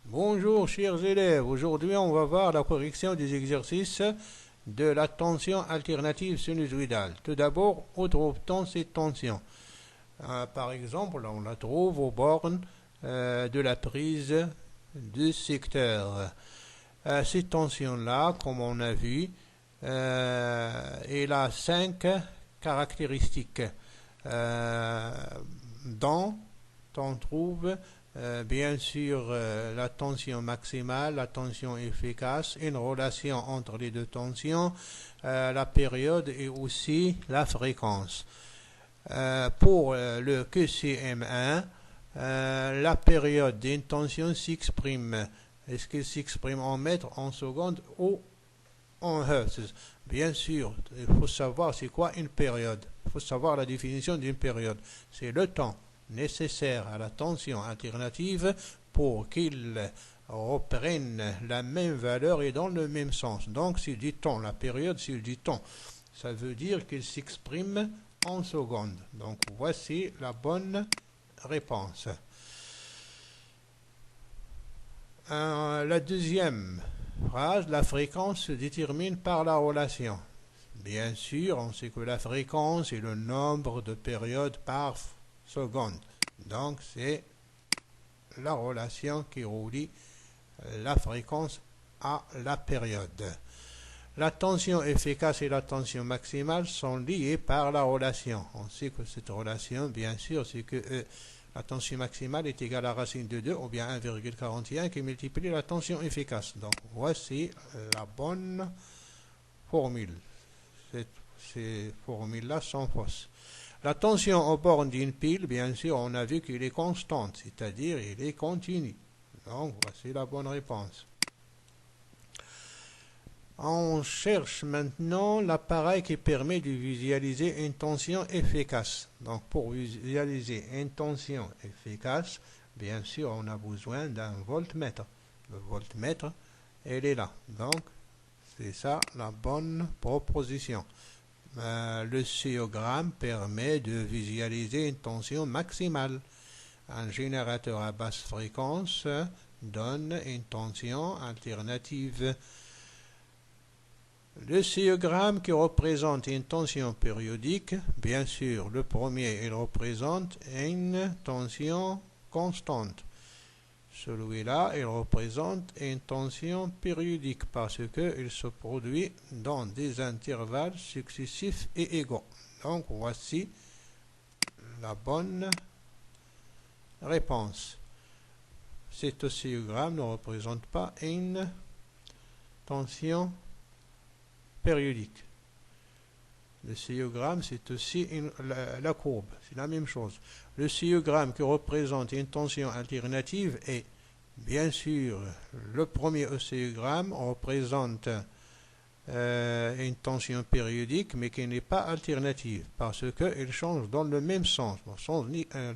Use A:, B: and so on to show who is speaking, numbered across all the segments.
A: Bonjour chers élèves, aujourd'hui on va voir la correction des exercices de la tension alternative sinusoïdale. Tout d'abord, où trouve-t-on cette tension? Par exemple, on la trouve aux bornes de la prise du secteur. Cette tension-là, comme on a vu, elle a 5 caractéristiques dont on trouve bien sûr la tension maximale, la tension efficace, une relation entre les deux tensions, la période et aussi la fréquence. Pour le QCM1, la période d'une tension s'exprime. Est-ce qu'il s'exprime en mètres, en secondes ou en hertz? Bien sûr, il faut savoir c'est quoi une période. Il faut savoir la définition d'une période. C'est le temps nécessaire à la tension alternative pour qu'il reprenne la même valeur et dans le même sens. Donc, s'il dit temps, la période, s'il dit temps, ça veut dire qu'il s'exprime en secondes. Donc, voici la bonne réponse. La deuxième phrase, la fréquence se détermine par la relation. Bien sûr, on sait que la fréquence est le nombre de périodes par seconde. Donc, c'est la relation qui relie la fréquence à la période. La tension efficace et la tension maximale sont liées par la relation. On sait que cette relation, bien sûr, c'est que la tension maximale est égale à la racine de 2 ou bien 1,41 qui multiplie la tension efficace. Donc, voici la bonne formule. Ces formules-là sont fausses. La tension aux bornes d'une pile, bien sûr, on a vu qu'elle est constante, c'est-à-dire elle est continue. Donc, voici la bonne réponse. On cherche maintenant l'appareil qui permet de visualiser une tension efficace. Donc, pour visualiser une tension efficace, bien sûr, on a besoin d'un voltmètre. Le voltmètre, elle est là. Donc, c'est ça la bonne proposition. Le oscillogramme permet de visualiser une tension maximale. Un générateur à basse fréquence donne une tension alternative. Le oscillogramme qui représente une tension périodique, bien sûr, le premier, il représente une tension constante. Celui-là, il représente une tension périodique parce qu'il se produit dans des intervalles successifs et égaux. Donc, voici la bonne réponse. Cet oscillogramme ne représente pas une tension périodique. Le oscillogramme, c'est aussi la courbe, c'est la même chose. Le oscillogramme qui représente une tension alternative est, bien sûr, le premier oscillogramme représente une tension périodique, mais qui n'est pas alternative, parce qu'il change dans le même sens,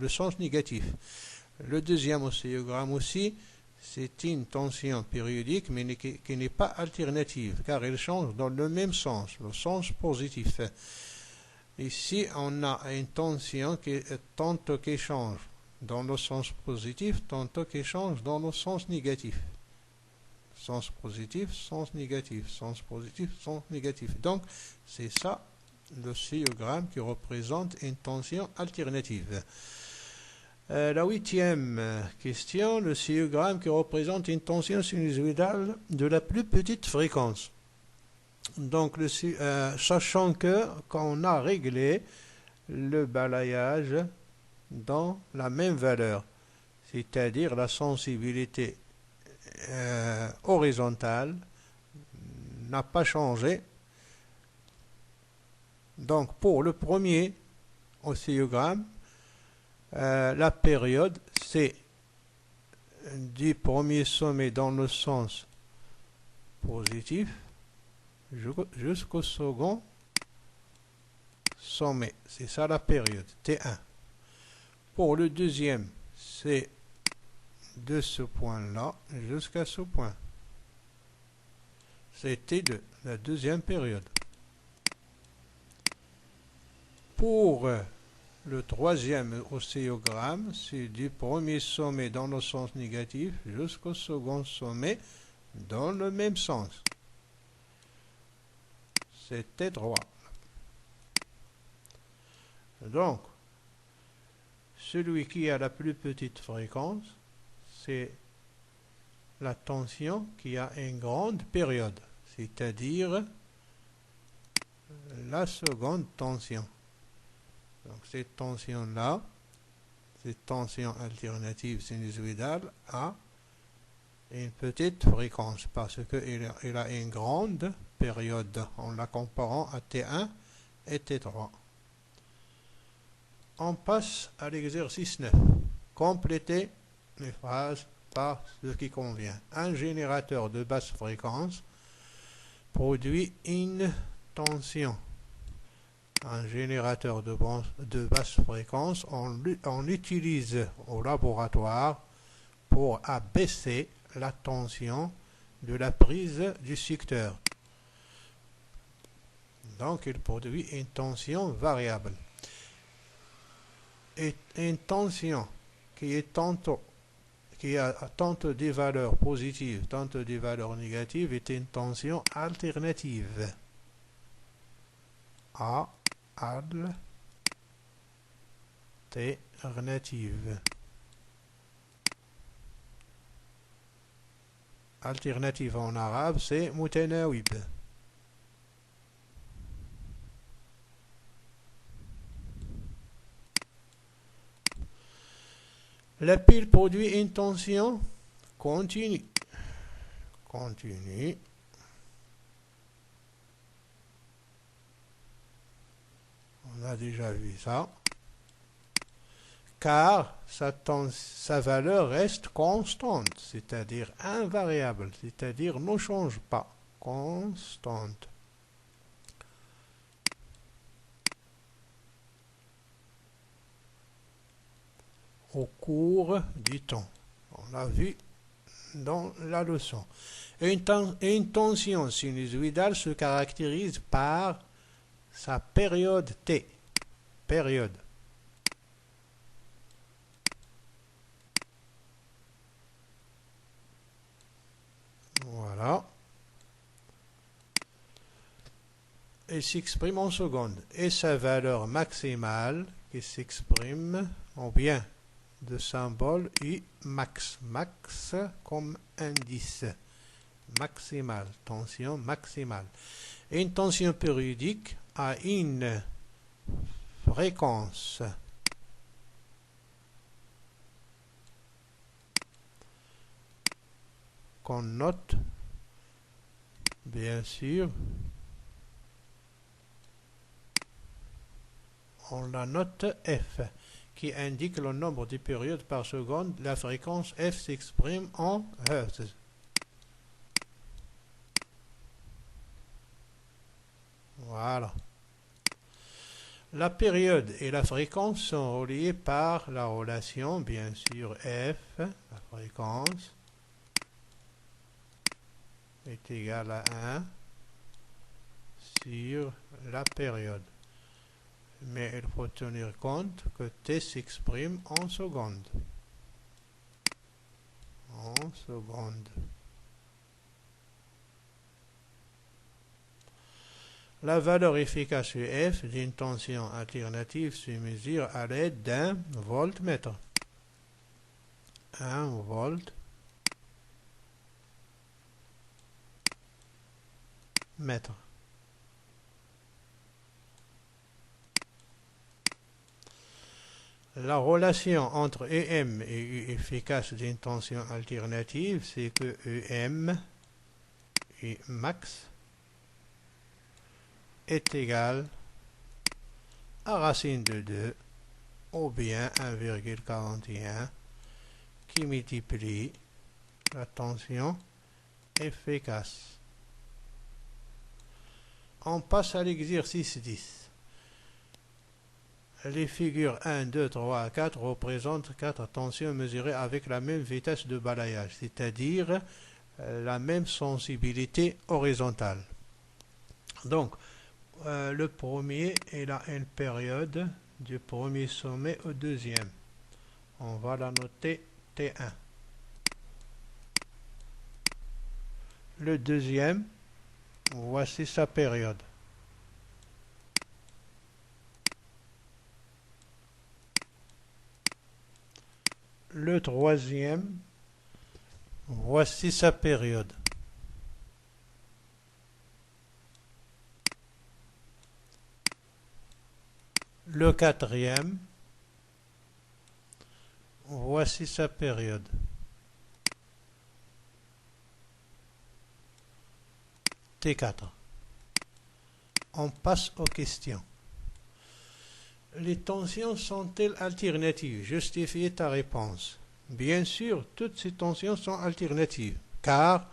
A: le sens négatif. Le deuxième oscillogramme aussi, c'est une tension périodique, mais qui n'est pas alternative, car elle change dans le même sens, le sens positif. Ici, on a une tension tantôt qui change dans le sens positif, tantôt qui change dans le sens négatif. Sens positif, sens négatif, sens positif, sens négatif. Donc, c'est ça le oscillogramme qui représente une tension alternative. La huitième question, le oscillogramme qui représente une tension sinusoïdale de la plus petite fréquence. Donc, sachant qu'on a réglé le balayage dans la même valeur, c'est-à-dire la sensibilité horizontale n'a pas changé. Donc, pour le premier oscillogramme, la période, c'est du premier sommet dans le sens positif jusqu'au second sommet. C'est ça la période, T1. Pour le deuxième, c'est de ce point-là jusqu'à ce point. C'est T2, la deuxième période. Pour le troisième oscillogramme, c'est du premier sommet dans le sens négatif jusqu'au second sommet dans le même sens. C'était droit. Donc, celui qui a la plus petite fréquence, c'est la tension qui a une grande période, c'est-à-dire la seconde tension. Donc cette tension-là, cette tension alternative sinusoïdale a une petite fréquence parce qu'elle a une grande période en la comparant à T1 et T3. On passe à l'exercice 9. Complétez les phrases par ce qui convient. Un générateur de basse fréquence produit une tension. Un générateur de basse fréquence, on l'utilise au laboratoire pour abaisser la tension de la prise du sucteur. Donc il produit une tension variable. Et une tension qui a tantôt des valeurs positives, tantôt des valeurs négatives, est une tension alternative. Alternative. Alternative en arabe, c'est mutanawib. La pile produit une tension continue. Continue. On a déjà vu ça. Car sa valeur reste constante, c'est-à-dire invariable, c'est-à-dire ne change pas. Constante. Au cours du temps. On l'a vu dans la leçon. Une tension sinusoïdale se caractérise par sa période T. Période. Voilà. Et s'exprime en secondes. Et sa valeur maximale qui s'exprime en bien de symbole U max. Max comme indice. Maximale. Tension maximale. Et une tension périodique a une fréquence qu'on note, bien sûr, on la note F, qui indique le nombre de périodes par seconde. La fréquence F s'exprime en Hertz. Voilà. La période et la fréquence sont reliées par la relation, bien sûr, F, la fréquence, est égale à 1 sur la période. Mais il faut tenir compte que T s'exprime en secondes. En secondes. La valeur efficace F d'une tension alternative se mesure à l'aide d'un voltmètre. 1 volt mètre. La relation entre EM et U efficace d'une tension alternative, c'est que EM, U max, est égal à racine de 2 ou bien 1,41 qui multiplie la tension efficace. On passe à l'exercice 10. Les figures 1, 2, 3, 4 représentent 4 tensions mesurées avec la même vitesse de balayage, c'est-à-dire la même sensibilité horizontale. Donc, le premier, il a une période du premier sommet au deuxième. On va la noter T1. Le deuxième, voici sa période. Le troisième, voici sa période. Le quatrième, voici sa période. T4. On passe aux questions. Les tensions sont-elles alternatives? Justifie ta réponse. Bien sûr, toutes ces tensions sont alternatives, car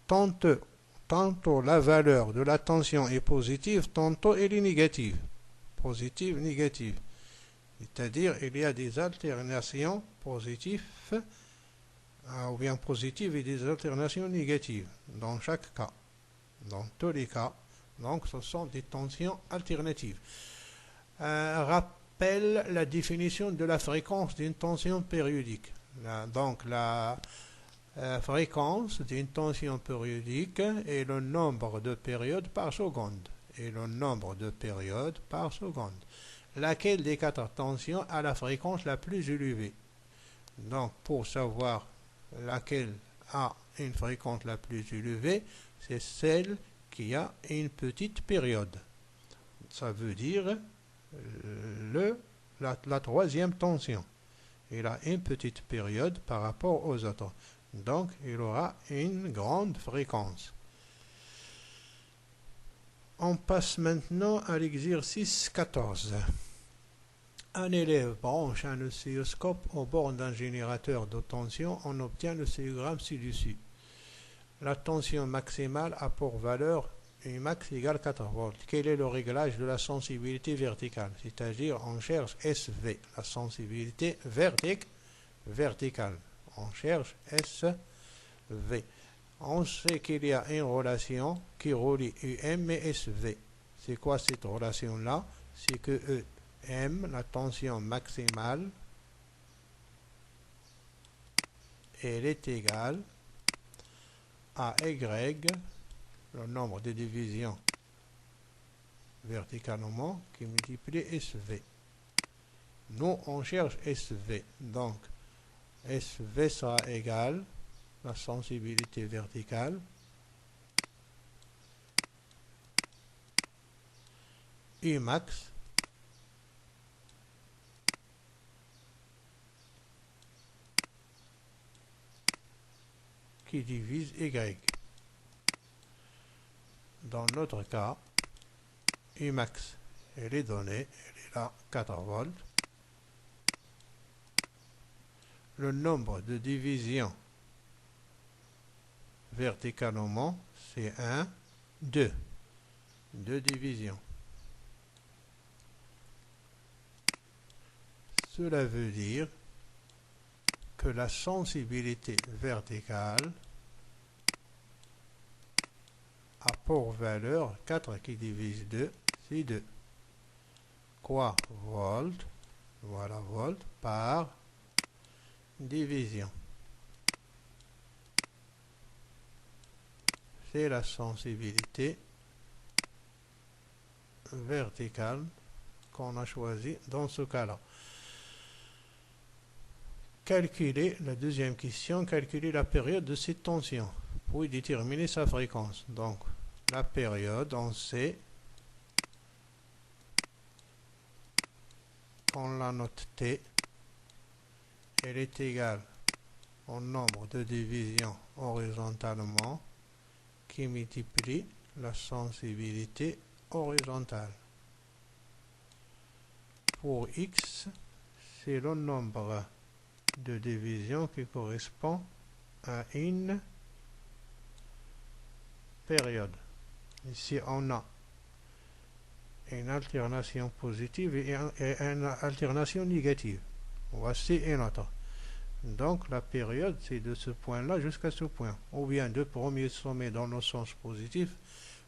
A: tantôt la valeur de la tension est positive, tantôt elle est négative. Positive, négative. C'est-à-dire, il y a des alternations positives, ou bien positives, et des alternations négatives, dans chaque cas. Dans tous les cas, donc ce sont des tensions alternatives. Rappelle la définition de la fréquence d'une tension périodique. Donc la fréquence d'une tension périodique est le nombre de périodes par seconde. Laquelle des quatre tensions a la fréquence la plus élevée? Donc pour savoir laquelle a une fréquence la plus élevée, c'est celle qui a une petite période. Ça veut dire la troisième tension. Il a une petite période par rapport aux autres. Donc, il aura une grande fréquence. On passe maintenant à l'exercice 14. Un élève branche un oscilloscope au bord d'un générateur de tension. On obtient le oscillogramme ci-dessus. La tension maximale a pour valeur Umax égale 4 volts. Quel est le réglage de la sensibilité verticale? C'est-à-dire, on cherche SV, la sensibilité verticale. On cherche SV. On sait qu'il y a une relation qui relie UM et SV. C'est quoi cette relation-là? C'est que EM, la tension maximale, elle est égale à Y, le nombre de divisions verticalement, qui multiplie SV. Nous, on cherche SV. Donc, SV sera égal à la sensibilité verticale Umax qui divise Y. Dans notre cas, Umax, elle est donnée, elle est là, 4 volts. Le nombre de divisions verticalement, c'est 1, 2. 2 divisions. Cela veut dire que la sensibilité verticale a pour valeur 4 qui divise 2, c'est 2. Quoi? Volt, voilà volt, par division. C'est la sensibilité verticale qu'on a choisie dans ce cas-là. Calculer, la deuxième question, calculer la période de cette tension, puis déterminer sa fréquence. Donc, la période, on sait qu'on la note T, elle est égale au nombre de divisions horizontalement qui multiplie la sensibilité horizontale. Pour X, c'est le nombre de divisions qui correspond à une période. Ici, on a une alternation positive et une alternation négative. Voici une autre. Donc, la période, c'est de ce point-là jusqu'à ce point. Ou bien deux premiers sommets dans le sens positif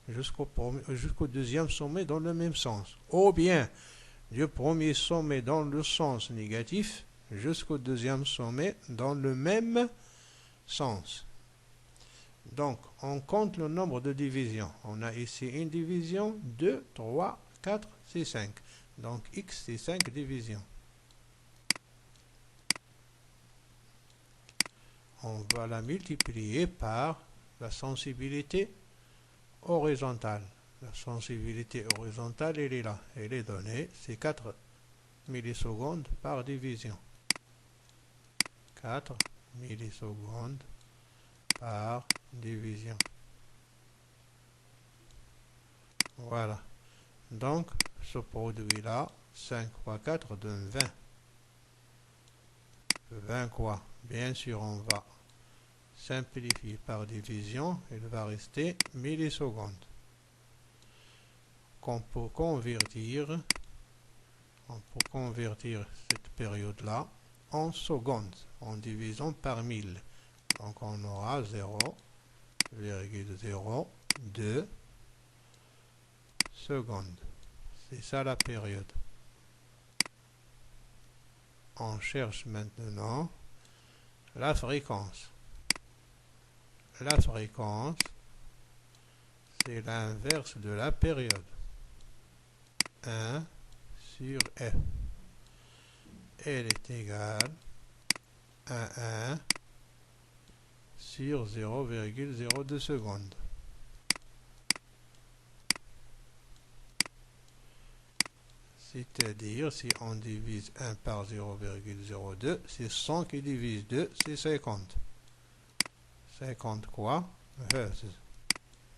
A: jusqu'au deuxième sommet dans le même sens. Ou bien du premier sommet dans le sens négatif jusqu'au deuxième sommet dans le même sens. Donc, on compte le nombre de divisions. On a ici une division, 2, 3, 4, c'est 5. Donc, x, c'est 5 divisions. On va la multiplier par la sensibilité horizontale. La sensibilité horizontale, elle est là. Elle est donnée, c'est 4 millisecondes par division. 4 millisecondes par division. Voilà. Donc, ce produit-là, 5 fois 4 donne 20. 20 quoi? Bien sûr, on va simplifier par division. Il va rester millisecondes. On peut convertir cette période-là en secondes, en divisant par 1000. Donc, on aura 0,02 secondes. C'est ça la période. On cherche maintenant la fréquence. La fréquence, c'est l'inverse de la période. 1 sur F. Elle est égale à 1 sur 0,02 secondes. C'est-à-dire, si on divise 1 par 0,02, c'est 100 qui divise 2, c'est 50. 50 quoi? Hertz.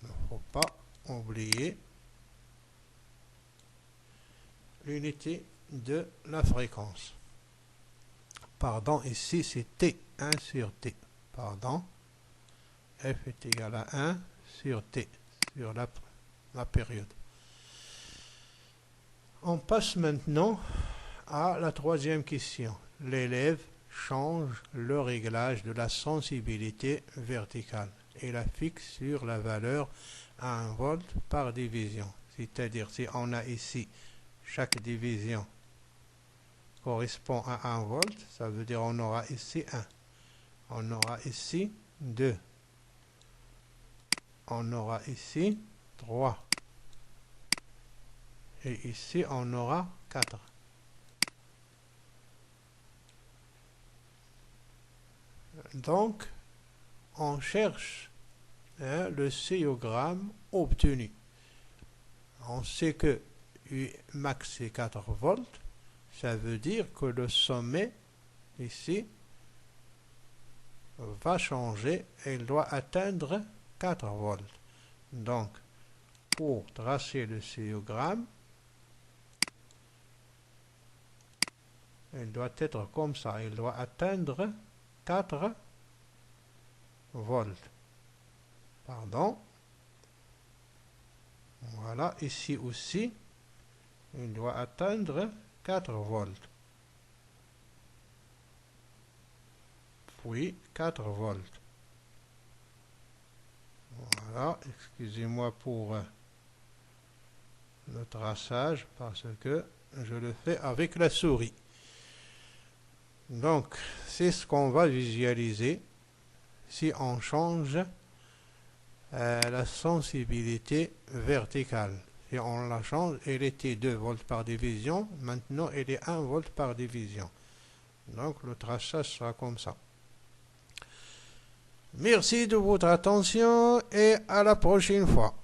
A: Il ne faut pas oublier l'unité de la fréquence. Pardon, ici c'est T, 1 sur T. Pardon, F est égal à 1 sur T, sur la période. On passe maintenant à la troisième question. L'élève change le réglage de la sensibilité verticale et la fixe sur la valeur à 1 volt par division. C'est-à-dire, si on a ici chaque division correspond à 1 volt, ça veut dire on aura ici 1. On aura ici 2. On aura ici 3. Et ici, on aura 4. Donc, on cherche le céiogramme obtenu. On sait que U max c'est 4 volts. Ça veut dire que le sommet, ici, va changer et il doit atteindre 4 volts. Donc, pour tracer le céiogramme, il doit être comme ça. Il doit atteindre 4 volts. Pardon. Voilà, ici aussi, il doit atteindre 4 volts. Puis 4 volts. Voilà, excusez-moi pour le traçage parce que je le fais avec la souris. Donc, c'est ce qu'on va visualiser si on change la sensibilité verticale. Si on la change, elle était 2 volts par division, maintenant elle est 1 volt par division. Donc, le traçage sera comme ça. Merci de votre attention et à la prochaine fois.